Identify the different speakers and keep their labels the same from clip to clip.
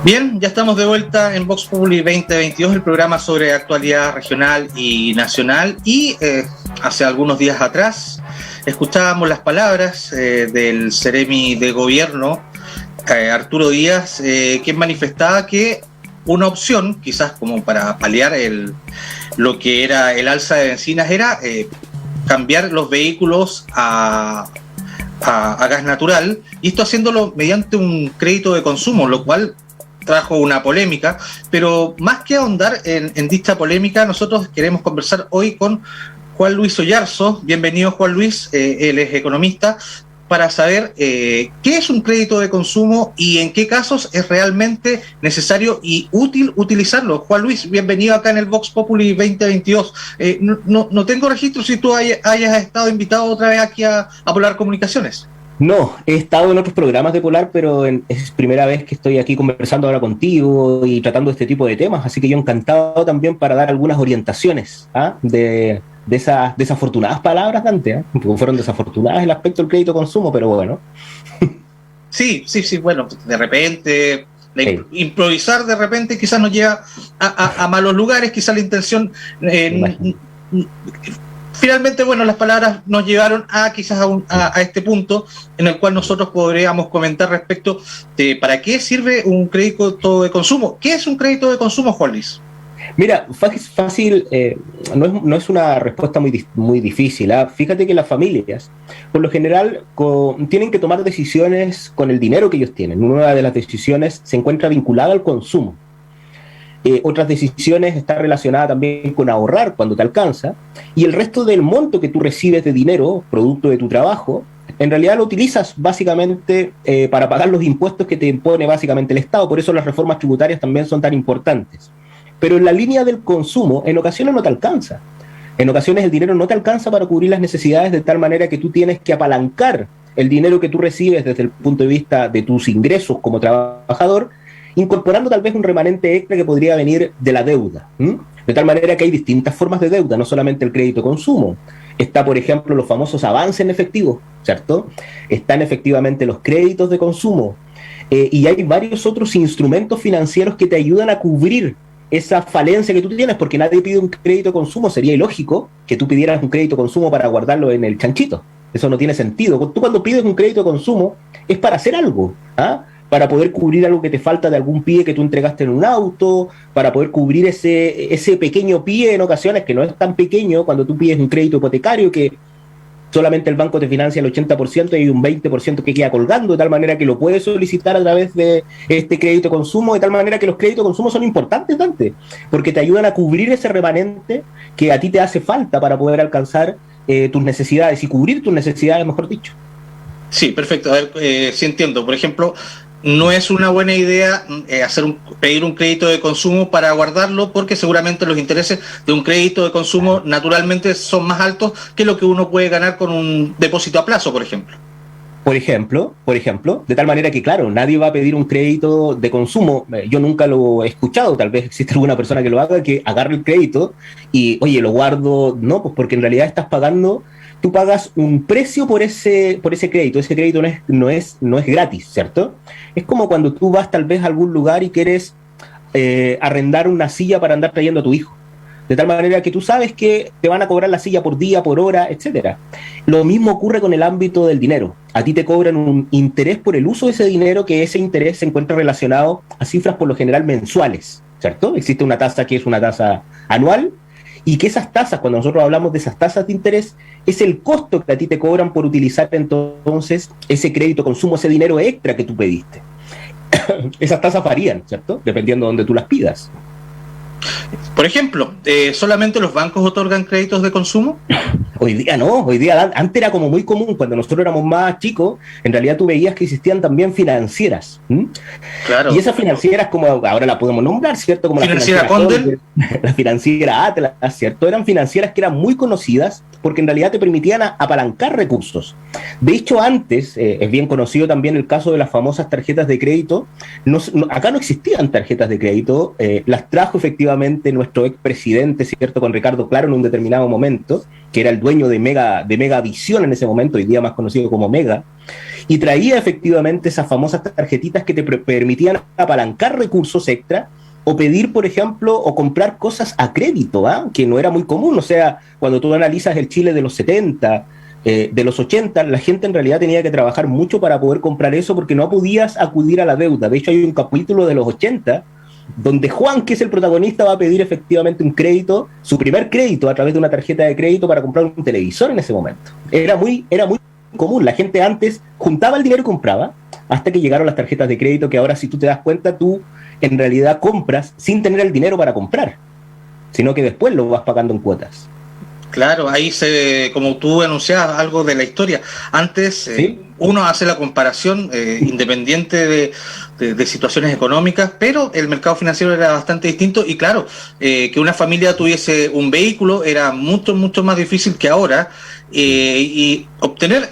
Speaker 1: Bien, ya estamos de vuelta en Vox Populi 2022, el programa sobre actualidad regional y nacional. Y hace algunos días atrás escuchábamos las palabras del Seremi de Gobierno, Arturo Díaz, quien manifestaba que una opción, quizás como para paliar lo que era el alza de bencinas, era cambiar los vehículos a gas natural, y esto haciéndolo mediante un crédito de consumo, lo cual trajo una polémica. Pero más que ahondar en dicha polémica, nosotros queremos conversar hoy con Juan Luis Oyarzo. Bienvenido, Juan Luis, él es economista, para saber qué es un crédito de consumo y en qué casos es realmente necesario y útil utilizarlo. Juan Luis, bienvenido acá en el Vox Populi 2022. No tengo registro si tú hayas estado invitado otra vez aquí a Polar Comunicaciones.
Speaker 2: No, he estado en otros programas de Polar, pero es primera vez que estoy aquí conversando ahora contigo y tratando este tipo de temas, así que yo encantado también para dar algunas orientaciones de esas desafortunadas palabras, Dante, porque fueron desafortunadas el aspecto del crédito consumo, pero bueno.
Speaker 1: Sí, bueno, de repente, improvisar de repente quizás nos lleva a malos lugares, quizás la intención... Finalmente, bueno, las palabras nos llevaron quizás a este punto en el cual nosotros podríamos comentar respecto de para qué sirve un crédito de consumo. ¿Qué es un crédito de consumo, Juan Luis?
Speaker 2: Mira, fácil, no es una respuesta muy difícil. Fíjate que las familias, por lo general, tienen que tomar decisiones con el dinero que ellos tienen. Una de las decisiones se encuentra vinculada al consumo. Otras decisiones están relacionadas también con ahorrar cuando te alcanza, y el resto del monto que tú recibes de dinero, producto de tu trabajo, en realidad lo utilizas básicamente para pagar los impuestos que te impone básicamente el Estado. Por eso las reformas tributarias también son tan importantes. Pero en la línea del consumo, en ocasiones no te alcanza. En ocasiones el dinero no te alcanza para cubrir las necesidades, de tal manera que tú tienes que apalancar el dinero que tú recibes desde el punto de vista de tus ingresos como trabajador, incorporando tal vez un remanente extra que podría venir de la deuda. De tal manera que hay distintas formas de deuda, no solamente el crédito de consumo. Está, por ejemplo, los famosos avances en efectivo, ¿cierto? Están efectivamente los créditos de consumo. Y hay varios otros instrumentos financieros que te ayudan a cubrir esa falencia que tú tienes, porque nadie pide un crédito de consumo. Sería ilógico que tú pidieras un crédito de consumo para guardarlo en el chanchito. Eso no tiene sentido. Tú cuando pides un crédito de consumo es para hacer algo, para poder cubrir algo que te falta de algún pie que tú entregaste en un auto, para poder cubrir ese pequeño pie en ocasiones, que no es tan pequeño cuando tú pides un crédito hipotecario, que solamente el banco te financia el 80% y hay un 20% que queda colgando, de tal manera que lo puedes solicitar a través de este crédito de consumo, de tal manera que los créditos de consumo son importantes, Dante, porque te ayudan a cubrir ese remanente que a ti te hace falta para poder alcanzar tus necesidades y cubrir tus necesidades, mejor dicho.
Speaker 1: Sí, perfecto. A ver, sí entiendo. Por ejemplo, no es una buena idea pedir un crédito de consumo para guardarlo, porque seguramente los intereses de un crédito de consumo naturalmente son más altos que lo que uno puede ganar con un depósito a plazo, por ejemplo.
Speaker 2: Por ejemplo, de tal manera que, claro, nadie va a pedir un crédito de consumo. Yo nunca lo he escuchado, tal vez existe alguna persona que lo haga, que agarre el crédito y, oye, lo guardo. No, pues porque en realidad tú pagas un precio por ese crédito. Ese crédito no es gratis, ¿cierto? Es como cuando tú vas tal vez a algún lugar y quieres arrendar una silla para andar trayendo a tu hijo. De tal manera que tú sabes que te van a cobrar la silla por día, por hora, etcétera. Lo mismo ocurre con el ámbito del dinero. A ti te cobran un interés por el uso de ese dinero, que ese interés se encuentra relacionado a cifras por lo general mensuales, ¿cierto? Existe una tasa que es una tasa anual, y que esas tasas, cuando nosotros hablamos de esas tasas de interés, es el costo que a ti te cobran por utilizar entonces ese crédito consumo, ese dinero extra que tú pediste. Esas tasas varían, ¿cierto? Dependiendo de donde tú las pidas.
Speaker 1: Por ejemplo, ¿solamente los bancos otorgan créditos de consumo?
Speaker 2: Hoy día no, antes era como muy común, cuando nosotros éramos más chicos, en realidad tú veías que existían también financieras.
Speaker 1: Claro.
Speaker 2: Y esas financieras, como ahora la podemos nombrar, ¿cierto? Como
Speaker 1: ¿Financiera Condel?
Speaker 2: La financiera Atlas, ¿cierto? Eran financieras que eran muy conocidas porque en realidad te permitían apalancar recursos. De hecho, antes, es bien conocido también el caso de las famosas tarjetas de crédito. Acá no existían tarjetas de crédito, las trajo efectivamente nuestro expresidente, ¿cierto?, con Ricardo Claro en un determinado momento, que era el dueño de Megavisión en ese momento, hoy día más conocido como Mega, y traía efectivamente esas famosas tarjetitas que te permitían apalancar recursos extra o pedir, por ejemplo, o comprar cosas a crédito, que no era muy común. O sea, cuando tú analizas el Chile de los 70, de los 80, la gente en realidad tenía que trabajar mucho para poder comprar eso porque no podías acudir a la deuda. De hecho, hay un capítulo de los 80 donde Juan, que es el protagonista, va a pedir efectivamente un crédito, su primer crédito a través de una tarjeta de crédito para comprar un televisor en ese momento. Era muy común. La gente antes juntaba el dinero y compraba, hasta que llegaron las tarjetas de crédito, que ahora, si tú te das cuenta, tú en realidad compras sin tener el dinero para comprar, sino que después lo vas pagando en cuotas.
Speaker 1: Claro, ahí como tú anunciabas algo de la historia, antes ¿sí? Uno hace la comparación independiente de situaciones económicas, pero el mercado financiero era bastante distinto y claro, que una familia tuviese un vehículo era mucho más difícil que ahora, y obtener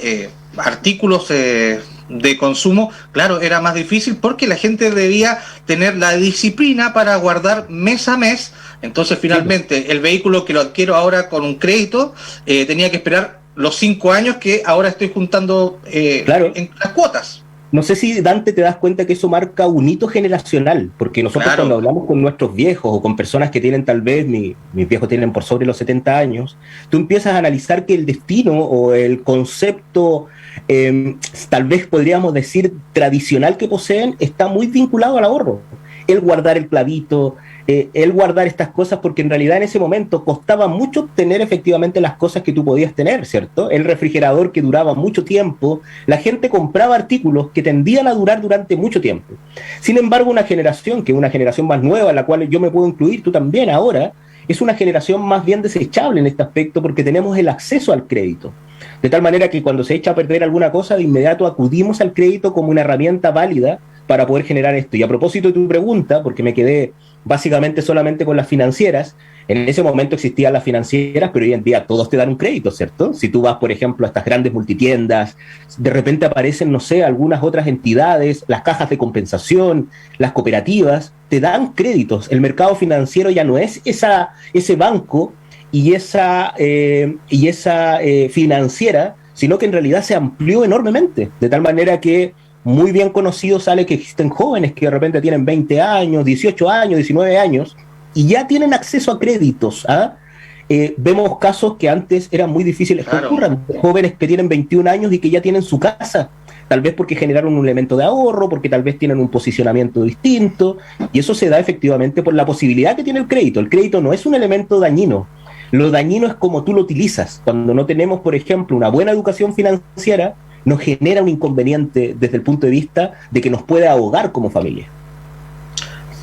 Speaker 1: artículos de consumo, claro, era más difícil porque la gente debía tener la disciplina para guardar mes a mes. Entonces, finalmente, el vehículo que lo adquiero ahora con un crédito, tenía que esperar los 5 años que ahora estoy juntando
Speaker 2: claro.
Speaker 1: En las cuotas.
Speaker 2: No sé si, Dante, te das cuenta que eso marca un hito generacional, porque nosotros claro. Cuando hablamos con nuestros viejos o con personas que tienen tal vez, mis viejos tienen por sobre los 70 años, tú empiezas a analizar que el destino o el concepto, tal vez podríamos decir tradicional que poseen, está muy vinculado al ahorro. El guardar el clavito, el guardar estas cosas, porque en realidad en ese momento costaba mucho tener efectivamente las cosas que tú podías tener, ¿cierto? El refrigerador que duraba mucho tiempo, la gente compraba artículos que tendían a durar durante mucho tiempo. Sin embargo, una generación, que es una generación más nueva, en la cual yo me puedo incluir, tú también ahora, es una generación más bien desechable en este aspecto porque tenemos el acceso al crédito. De tal manera que cuando se echa a perder alguna cosa, de inmediato acudimos al crédito como una herramienta válida para poder generar esto. Y a propósito de tu pregunta, porque me quedé básicamente solamente con las financieras, en ese momento existían las financieras, pero hoy en día todos te dan un crédito, ¿cierto? Si tú vas, por ejemplo, a estas grandes multitiendas, de repente aparecen, no sé, algunas otras entidades, las cajas de compensación, las cooperativas, te dan créditos. El mercado financiero ya no es ese banco y esa financiera, sino que en realidad se amplió enormemente, de tal manera que muy bien conocido sale que existen jóvenes que de repente tienen 20 años, 18 años, 19 años, y ya tienen acceso a créditos. Vemos casos que antes eran muy difíciles que ocurran, jóvenes que tienen 21 años y que ya tienen su casa, tal vez porque generaron un elemento de ahorro, porque tal vez tienen un posicionamiento distinto, y eso se da efectivamente por la posibilidad que tiene el crédito. El crédito no es un elemento dañino. Lo dañino es como tú lo utilizas. Cuando no tenemos, por ejemplo, una buena educación financiera, nos genera un inconveniente desde el punto de vista de que nos puede ahogar como familia.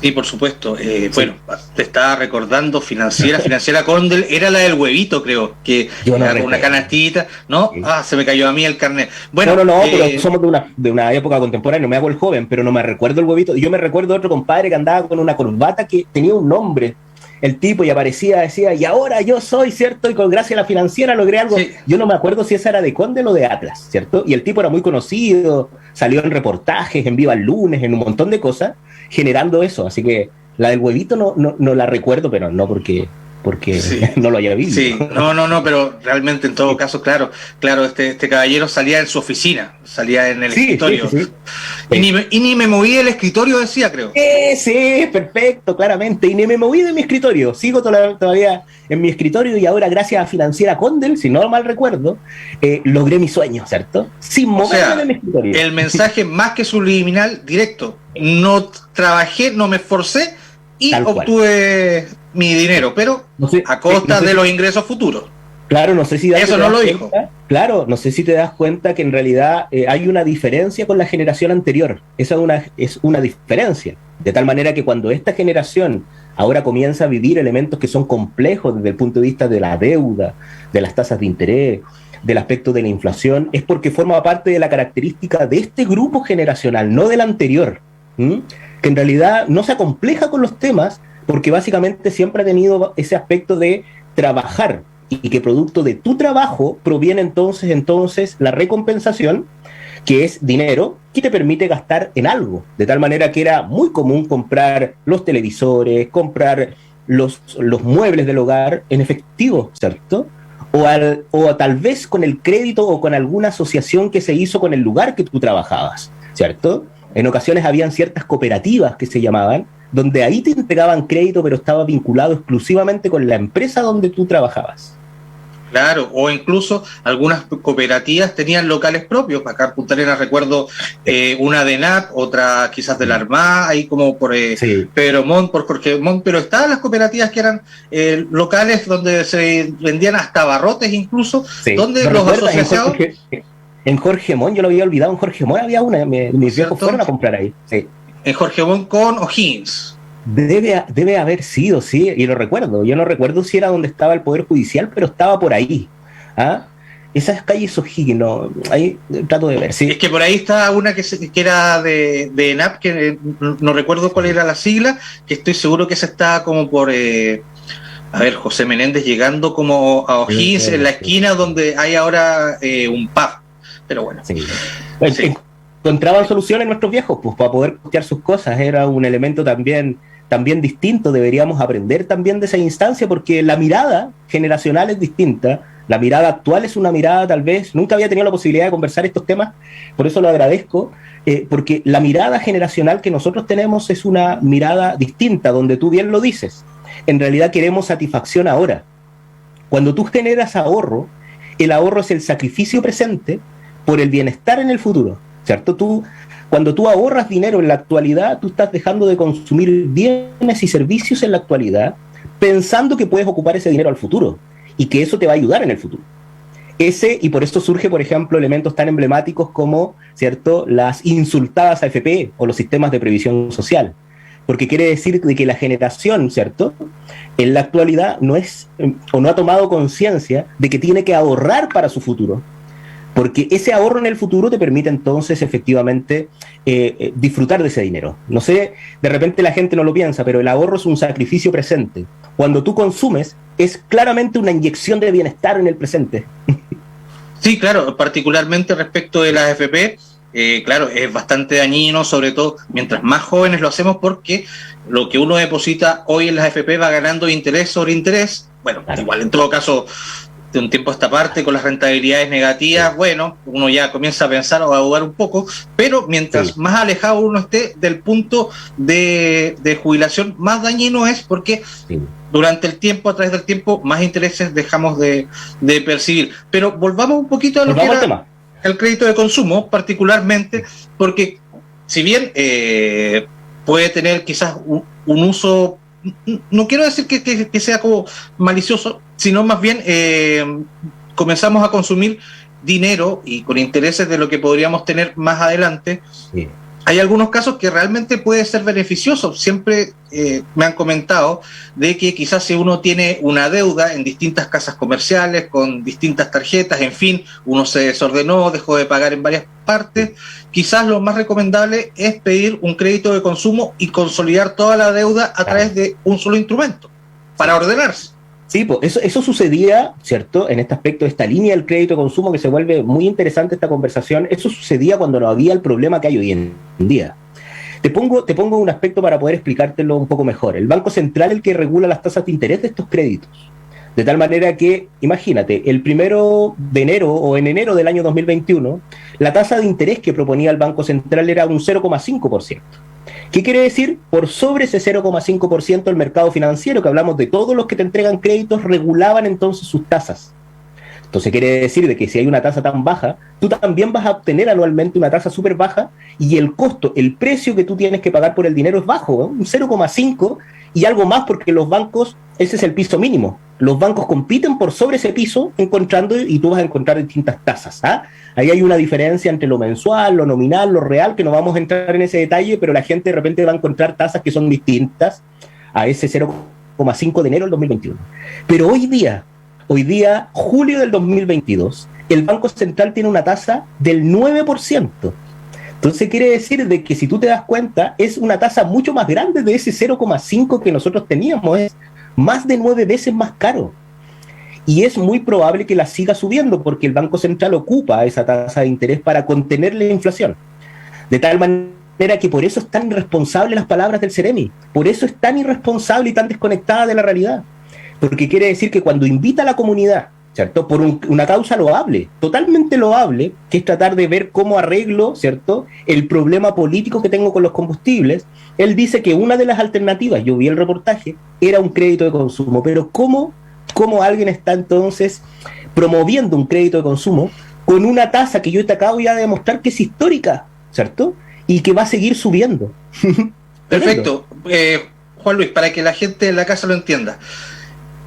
Speaker 1: Sí, por supuesto. Sí. Bueno, te estaba recordando, financiera Condel, era la del huevito, creo, que era con una canastita, ¿no? Sí. Se me cayó a mí el carnet. Bueno,
Speaker 2: no, pero somos de una época contemporánea, me hago el joven, pero no me recuerdo el huevito. Yo me recuerdo otro compadre que andaba con una corbata que tenía un nombre, el tipo, y aparecía, decía, y ahora yo soy, ¿cierto? Y con gracia a la financiera logré algo. Sí. Yo no me acuerdo si esa era de Condel o de Atlas, ¿cierto? Y el tipo era muy conocido, salió en reportajes, en Viva el Lunes, en un montón de cosas, generando eso. Así que la del huevito no la recuerdo, pero no porque sí. No lo haya visto.
Speaker 1: Sí, no, pero realmente en todo caso, claro, este caballero salía en su oficina, salía en el escritorio. Sí. Y ni me moví del escritorio, decía, creo.
Speaker 2: Sí, perfecto, claramente. Y ni me moví de mi escritorio. Sigo todavía en mi escritorio y ahora, gracias a Financiera Condel, si no mal recuerdo, logré mi sueño, ¿cierto? Sin moverme de mi escritorio.
Speaker 1: El mensaje más que subliminal, directo. No trabajé, no me esforcé y obtuve mi dinero, pero no sé, a costa de los ingresos futuros.
Speaker 2: Claro, no sé si
Speaker 1: eso no lo dijo.
Speaker 2: Claro, no sé si te das cuenta que en realidad hay una diferencia con la generación anterior. Esa es una diferencia. De tal manera que cuando esta generación ahora comienza a vivir elementos que son complejos desde el punto de vista de la deuda, de las tasas de interés, del aspecto de la inflación, es porque forma parte de la característica de este grupo generacional, no del anterior, que en realidad no se acompleja con los temas, porque básicamente siempre ha tenido ese aspecto de trabajar y que producto de tu trabajo proviene entonces la recompensación, que es dinero que te permite gastar en algo, de tal manera que era muy común comprar los televisores, comprar los muebles del hogar en efectivo, ¿cierto? O tal vez con el crédito o con alguna asociación que se hizo con el lugar que tú trabajabas, ¿cierto? En ocasiones habían ciertas cooperativas que se llamaban, donde ahí te entregaban crédito, pero estaba vinculado exclusivamente con la empresa donde tú trabajabas.
Speaker 1: Claro, o incluso algunas cooperativas tenían locales propios. Acá en Punta Arenas recuerdo una de NAP, otra quizás de la Armada, ahí como por Pedro Montt, por Jorge Montt, pero estaban las cooperativas que eran locales donde se vendían hasta barrotes incluso, donde los asociados...
Speaker 2: En Jorge Montt, yo lo había olvidado, en Jorge Montt había una, mis viejos fueron a comprar ahí. Sí.
Speaker 1: En Jorge Montt con O'Higgins.
Speaker 2: Debe haber sido, sí, y lo recuerdo. Yo no recuerdo si era donde estaba el Poder Judicial, pero estaba por ahí. ¿Ah? Esas calles O'Higgins, no, ahí trato de ver, sí.
Speaker 1: Es que por ahí está una que era de ENAP, que no recuerdo cuál era la sigla, que estoy seguro que esa está como por... a ver, José Menéndez llegando como a O'Higgins, en la esquina donde hay ahora un pub. Pero bueno. Sí.
Speaker 2: Sí. Encontraban soluciones nuestros viejos, pues, para poder costear sus cosas. Era un elemento también distinto. Deberíamos aprender también de esa instancia, porque la mirada generacional es distinta. La mirada actual es una mirada, tal vez, nunca había tenido la posibilidad de conversar estos temas, por eso lo agradezco, porque la mirada generacional que nosotros tenemos es una mirada distinta, donde tú bien lo dices. En realidad queremos satisfacción ahora. Cuando tú generas ahorro, el ahorro es el sacrificio presente por el bienestar en el futuro, ¿cierto? Cuando tú ahorras dinero en la actualidad, tú estás dejando de consumir bienes y servicios en la actualidad, pensando que puedes ocupar ese dinero al futuro y que eso te va a ayudar en el futuro. Y por esto surge, por ejemplo, elementos tan emblemáticos como, ¿cierto?, las insultadas AFP o los sistemas de previsión social, porque quiere decir de que la generación, ¿cierto?, en la actualidad no ha tomado conciencia de que tiene que ahorrar para su futuro, porque ese ahorro en el futuro te permite entonces efectivamente disfrutar de ese dinero. No sé, de repente la gente no lo piensa, pero el ahorro es un sacrificio presente. Cuando tú consumes, es claramente una inyección de bienestar en el presente.
Speaker 1: Sí, claro, particularmente respecto de las AFP, claro, es bastante dañino, sobre todo mientras más jóvenes lo hacemos, porque lo que uno deposita hoy en las AFP va ganando interés sobre interés. Bueno, claro. Igual en todo caso, de un tiempo a esta parte, con las rentabilidades negativas, bueno, uno ya comienza a pensar o a dudar un poco, pero mientras más alejado uno esté del punto de jubilación, más dañino es, porque durante el tiempo, a través del tiempo, más intereses dejamos de percibir. Pero volvamos un poquito a lo que era el crédito de consumo, particularmente, porque si bien puede tener quizás un uso, no quiero decir que sea como malicioso, sino más bien comenzamos a consumir dinero y con intereses de lo que podríamos tener más adelante. Sí. Hay algunos casos que realmente puede ser beneficioso. Siempre me han comentado de que quizás si uno tiene una deuda en distintas casas comerciales, con distintas tarjetas, en fin, uno se desordenó, dejó de pagar en varias partes, quizás lo más recomendable es pedir un crédito de consumo y consolidar toda la deuda a través de un solo instrumento, para ordenarse.
Speaker 2: Sí, pues eso sucedía, ¿cierto? En este aspecto, esta línea del crédito de consumo, que se vuelve muy interesante esta conversación, eso sucedía cuando no había el problema que hay hoy en día. Te pongo un aspecto para poder explicártelo un poco mejor. El Banco Central es el que regula las tasas de interés de estos créditos. De tal manera que, imagínate, el 1 de enero o en enero del año 2021, la tasa de interés que proponía el Banco Central era un 0,5%. ¿Qué quiere decir? Por sobre ese 0,5% el mercado financiero, que hablamos de todos los que te entregan créditos, regulaban entonces sus tasas. Entonces quiere decir de que si hay una tasa tan baja, tú también vas a obtener anualmente una tasa súper baja y el costo, el precio que tú tienes que pagar por el dinero es bajo, un 0,5 y algo más, porque los bancos, ese es el piso mínimo. Los bancos compiten por sobre ese piso encontrando, y tú vas a encontrar distintas tasas. ¿Ah? Ahí hay una diferencia entre lo mensual, lo nominal, lo real, que no vamos a entrar en ese detalle, pero la gente de repente va a encontrar tasas que son distintas a ese 0,5 de enero del 2021. Pero hoy día, julio del 2022, el Banco Central tiene una tasa del 9%. Entonces quiere decir de que si tú te das cuenta, es una tasa mucho más grande de ese 0,5 que nosotros teníamos, es más de 9 veces más caro. y es muy probable que la siga subiendo porque el Banco Central ocupa esa tasa de interés para contener la inflación. De tal manera que por eso es tan irresponsable las palabras del Ceremi, por eso es tan irresponsable y tan desconectada de la realidad, porque quiere decir que cuando invita a la comunidad, ¿cierto?, por una causa loable, totalmente loable, que es tratar de ver cómo arreglo, ¿cierto?, el problema político que tengo con los combustibles, él dice que una de las alternativas, yo vi el reportaje, era un crédito de consumo, pero ¿cómo alguien está entonces promoviendo un crédito de consumo con una tasa que yo te acabo ya de demostrar que es histórica, ¿cierto?, y que va a seguir subiendo?
Speaker 1: Perfecto. Juan Luis, para que la gente en la casa lo entienda.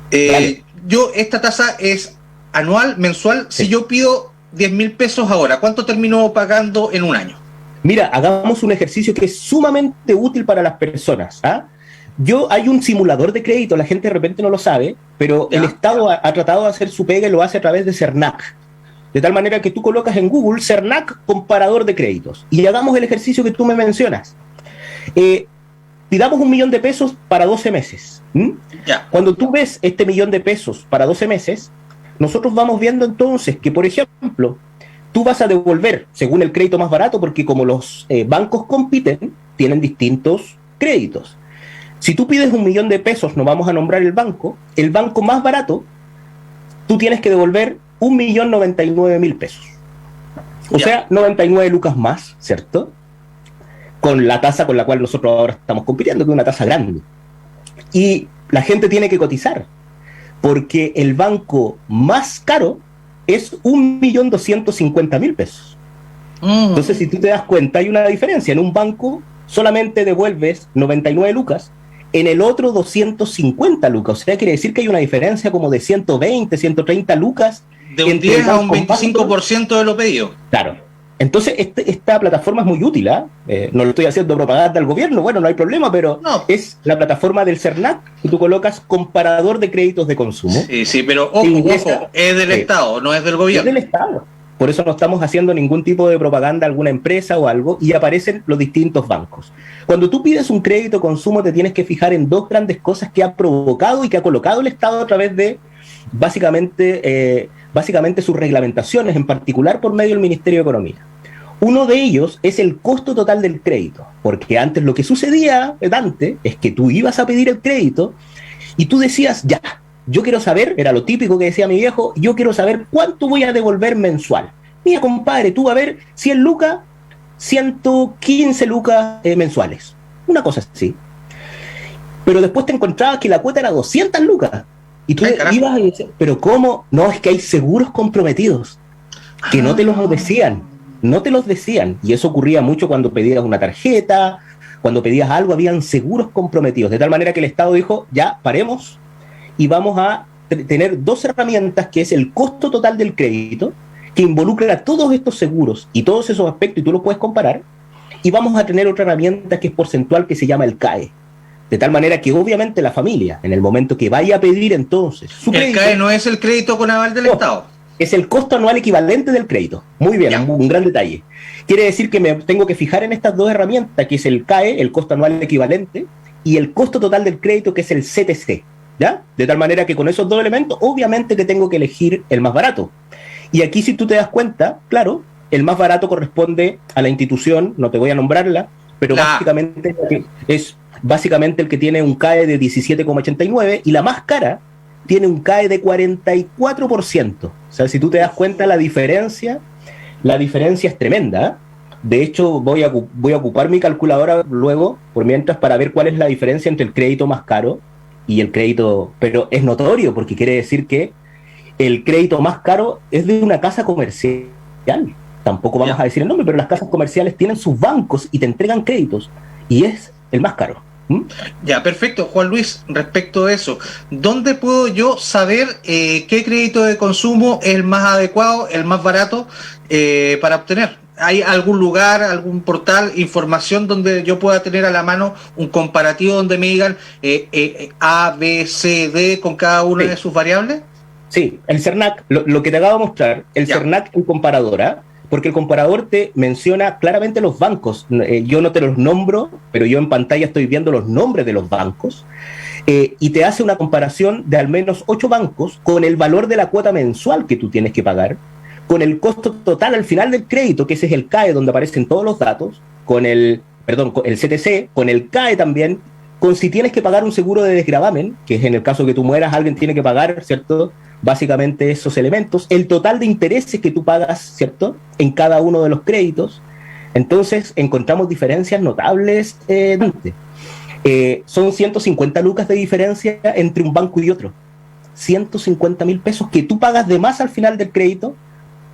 Speaker 1: Esta tasa es anual, mensual. Sí. Si yo pido 10.000 pesos ahora, ¿cuánto termino pagando en un año?
Speaker 2: Mira, hagamos un ejercicio que es sumamente útil para las personas. Hay un simulador de crédito, la gente de repente no lo sabe, pero el Estado ha tratado de hacer su pega y lo hace a través de CERNAC. De tal manera que tú colocas en Google CERNAC comparador de créditos y hagamos el ejercicio que tú me mencionas. Pidamos 1 millón de pesos para 12 meses. Cuando tú ves este 1 millón de pesos para 12 meses, nosotros vamos viendo entonces que, por ejemplo, tú vas a devolver según el crédito más barato, porque como los bancos compiten, tienen distintos créditos. Si tú pides 1 millón de pesos, no vamos a nombrar el banco más barato, tú tienes que devolver 1.099.000 pesos. O sea, 99 lucas más, ¿cierto?, con la tasa con la cual nosotros ahora estamos compitiendo, que es una tasa grande. Y la gente tiene que cotizar, porque el banco más caro es 1.250.000 pesos. Entonces, si tú te das cuenta, hay una diferencia. En un banco solamente devuelves 99 lucas, en el otro 250 lucas. O sea, quiere decir que hay una diferencia como de 120, 130 lucas.
Speaker 1: De un 10 a un 25% de lo pedido.
Speaker 2: Claro. Entonces, esta plataforma es muy útil, no le estoy haciendo propaganda al gobierno, bueno, no hay problema, pero es la plataforma del CERNAC, que tú colocas comparador de créditos de consumo.
Speaker 1: Sí, pero ojo, es del Estado, no es del gobierno.
Speaker 2: Es del Estado. Por eso no estamos haciendo ningún tipo de propaganda a alguna empresa o algo, y aparecen los distintos bancos. Cuando tú pides un crédito de consumo, te tienes que fijar en dos grandes cosas que ha provocado y que ha colocado el Estado a través de, básicamente sus reglamentaciones, en particular por medio del Ministerio de Economía. Uno de ellos es el costo total del crédito, porque antes lo que sucedía, Dante, es que tú ibas a pedir el crédito y tú decías, ya, yo quiero saber, era lo típico que decía mi viejo, yo quiero saber cuánto voy a devolver mensual. Mira, compadre, tú vas a ver 100 lucas, 115 lucas mensuales, una cosa así. Pero después te encontrabas que la cuota era 200 lucas. Y tú ibas y decías, pero ¿cómo? No, es que hay seguros comprometidos que no te los decían. Y eso ocurría mucho cuando pedías una tarjeta, cuando pedías algo, habían seguros comprometidos. De tal manera que el Estado dijo, ya, paremos y vamos a tener dos herramientas, que es el costo total del crédito, que involucra todos estos seguros y todos esos aspectos, y tú los puedes comparar, y vamos a tener otra herramienta que es porcentual, que se llama el CAE. De tal manera que obviamente la familia, en el momento que vaya a pedir entonces su crédito...
Speaker 1: El CAE no es el crédito con aval del Estado.
Speaker 2: Es el costo anual equivalente del crédito. Muy bien, un gran detalle. Quiere decir que me tengo que fijar en estas dos herramientas, que es el CAE, el costo anual equivalente, y el costo total del crédito, que es el CTC. ¿Ya? De tal manera que con esos dos elementos, obviamente que tengo que elegir el más barato. Y aquí, si tú te das cuenta, claro, el más barato corresponde a la institución, no te voy a nombrarla, pero básicamente es el que tiene un CAE de 17,89, y la más cara tiene un CAE de 44%. O sea, si tú te das cuenta, la diferencia es tremenda. De hecho, voy a ocupar mi calculadora luego, por mientras, para ver cuál es la diferencia entre el crédito más caro y el crédito... Pero es notorio, porque quiere decir que el crédito más caro es de una casa comercial. Tampoco vamos a decir el nombre, pero las casas comerciales tienen sus bancos y te entregan créditos, y es el más caro.
Speaker 1: Ya, perfecto. Juan Luis, respecto a eso, ¿dónde puedo yo saber qué crédito de consumo es el más adecuado, el más barato para obtener? ¿Hay algún lugar, algún portal, información donde yo pueda tener a la mano un comparativo donde me digan A, B, C, D con cada una de sus variables?
Speaker 2: Sí, el CERNAC, lo que te acabo de mostrar, el CERNAC en comparadora, porque el comparador te menciona claramente los bancos. Yo no te los nombro, pero yo en pantalla estoy viendo los nombres de los bancos. y te hace una comparación de al menos 8 bancos con el valor de la cuota mensual que tú tienes que pagar, con el costo total al final del crédito, que ese es el CAE donde aparecen todos los datos, con el CTC, con el CAE también, con si tienes que pagar un seguro de desgravamen, que es en el caso que tú mueras, alguien tiene que pagar, ¿cierto? Básicamente esos elementos, el total de intereses que tú pagas, ¿cierto? En cada uno de los créditos. Entonces encontramos diferencias notables. Son 150 lucas de diferencia entre un banco y otro. 150.000 pesos que tú pagas de más al final del crédito,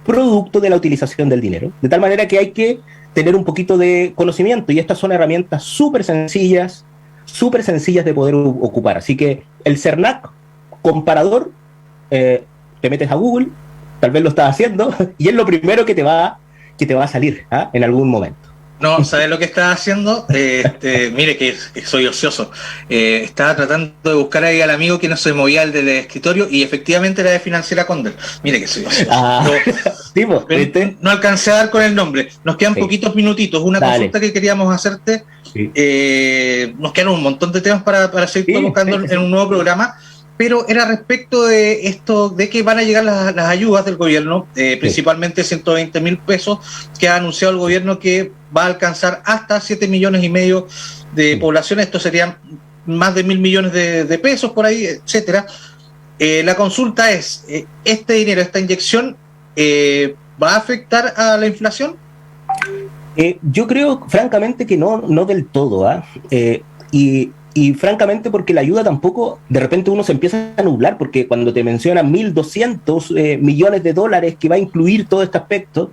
Speaker 2: producto de la utilización del dinero. De tal manera que hay que tener un poquito de conocimiento, y estas son herramientas súper sencillas de poder ocupar. Así que el CERNAC comparador, te metes a Google, tal vez lo estás haciendo, y es lo primero que te va a salir en algún momento.
Speaker 1: No, ¿sabes lo que estaba haciendo? Mire que soy ocioso. Estaba tratando de buscar ahí al amigo que no se movía el del escritorio, y efectivamente era de Financiera Condel. Mire que soy ocioso. No alcancé a dar con el nombre. Nos quedan poquitos minutitos. Una consulta que queríamos hacerte. Nos quedan un montón de temas para seguir buscando en un nuevo programa. Pero era respecto de esto, de que van a llegar las ayudas del gobierno, principalmente 120.000 pesos, que ha anunciado el gobierno que va a alcanzar hasta 7,5 millones de población. Esto serían más de 1.000 millones de pesos por ahí, etcétera. La consulta es, ¿este dinero, esta inyección, va a afectar a la inflación?
Speaker 2: Yo creo, francamente, que no del todo. Y francamente, porque la ayuda tampoco, de repente uno se empieza a nublar, porque cuando te mencionan 1.200 millones de dólares que va a incluir todo este aspecto,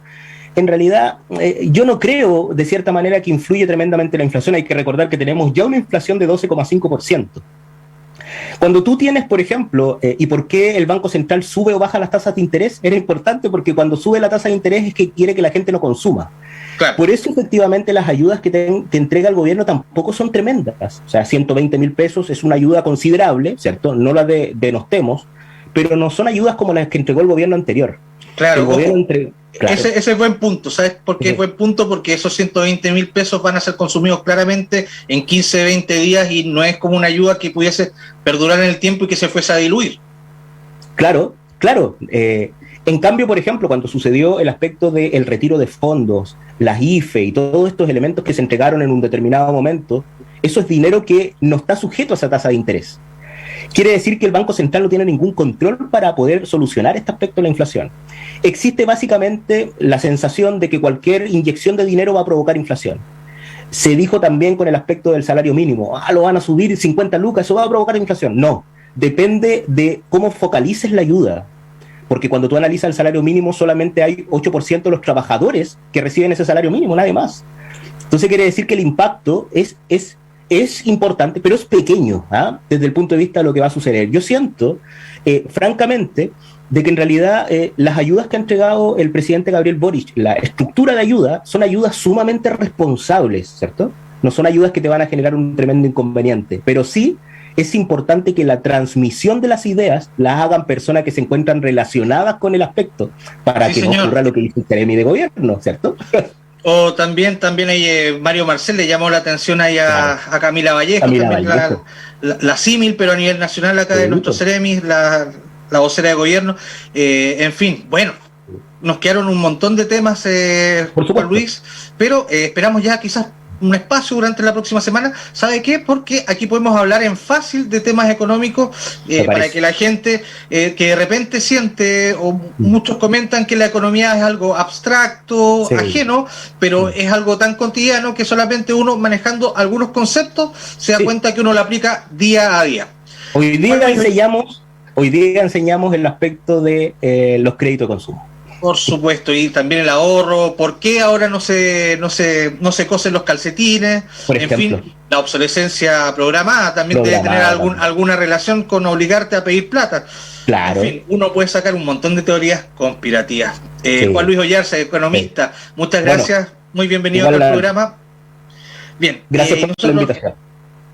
Speaker 2: en realidad yo no creo de cierta manera que influye tremendamente la inflación. Hay que recordar que tenemos ya una inflación de 12,5%. Cuando tú tienes, por ejemplo, ¿y por qué el Banco Central sube o baja las tasas de interés? Era importante porque cuando sube la tasa de interés es que quiere que la gente no consuma. Claro. Por eso, efectivamente, las ayudas que te entrega el gobierno tampoco son tremendas. O sea, 120.000 pesos es una ayuda considerable, ¿cierto? No la denostemos, pero no son ayudas como las que entregó el gobierno anterior.
Speaker 1: Claro, claro. Ese es buen punto. ¿Sabes por qué es buen punto? Porque esos 120.000 pesos van a ser consumidos claramente en 15, 20 días, y no es como una ayuda que pudiese perdurar en el tiempo y que se fuese a diluir.
Speaker 2: Claro. En cambio, por ejemplo, cuando sucedió el aspecto del retiro de fondos, las IFE y todos estos elementos que se entregaron en un determinado momento, eso es dinero que no está sujeto a esa tasa de interés. Quiere decir que el Banco Central no tiene ningún control para poder solucionar este aspecto de la inflación. Existe básicamente la sensación de que cualquier inyección de dinero va a provocar inflación. Se dijo también con el aspecto del salario mínimo, lo van a subir 50 lucas, eso va a provocar inflación. No, depende de cómo focalices la ayuda. Porque cuando tú analizas el salario mínimo, solamente hay 8% de los trabajadores que reciben ese salario mínimo, nadie más. Entonces quiere decir que el impacto es importante, pero es pequeño, desde el punto de vista de lo que va a suceder. Yo siento, francamente, de que en realidad las ayudas que ha entregado el presidente Gabriel Boric, la estructura de ayuda, son ayudas sumamente responsables, ¿cierto? No son ayudas que te van a generar un tremendo inconveniente, pero sí es importante que la transmisión de las ideas las hagan personas que se encuentran relacionadas con el aspecto, para que no ocurra lo que dice el Ceremi de gobierno, ¿cierto?
Speaker 1: O también hay Mario Marcel le llamó la atención ahí a Camila Vallejo, la símil, pero a nivel nacional acá de nuestro Ceremi, la vocera de gobierno. En fin, bueno, nos quedaron un montón de temas, Juan Luis, pero esperamos ya quizás un espacio durante la próxima semana. ¿Sabe qué? Porque aquí podemos hablar en fácil de temas económicos, para que la gente que de repente siente, o muchos comentan que la economía es algo abstracto, ajeno, pero es algo tan cotidiano que solamente uno, manejando algunos conceptos, se da cuenta que uno lo aplica día a día.
Speaker 2: Hoy día enseñamos el aspecto de los créditos de consumo.
Speaker 1: Por supuesto, y también el ahorro. ¿Por qué ahora no se cosen los calcetines? Por ejemplo. En fin, la obsolescencia programada también debe tener alguna relación con obligarte a pedir plata.
Speaker 2: Claro.
Speaker 1: En fin, uno puede sacar un montón de teorías conspirativas. Juan Luis Ollarse, economista, muchas gracias. Muy bienvenido al programa. Bien.
Speaker 2: Gracias por la invitación.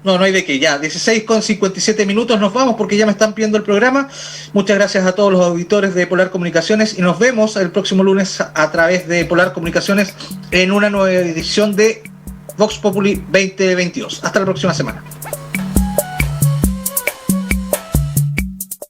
Speaker 1: No hay de qué. Ya, 16:57 minutos, nos vamos porque ya me están pidiendo el programa. Muchas gracias a todos los auditores de Polar Comunicaciones, y nos vemos el próximo lunes a través de Polar Comunicaciones en una nueva edición de Vox Populi 2022. Hasta la próxima semana.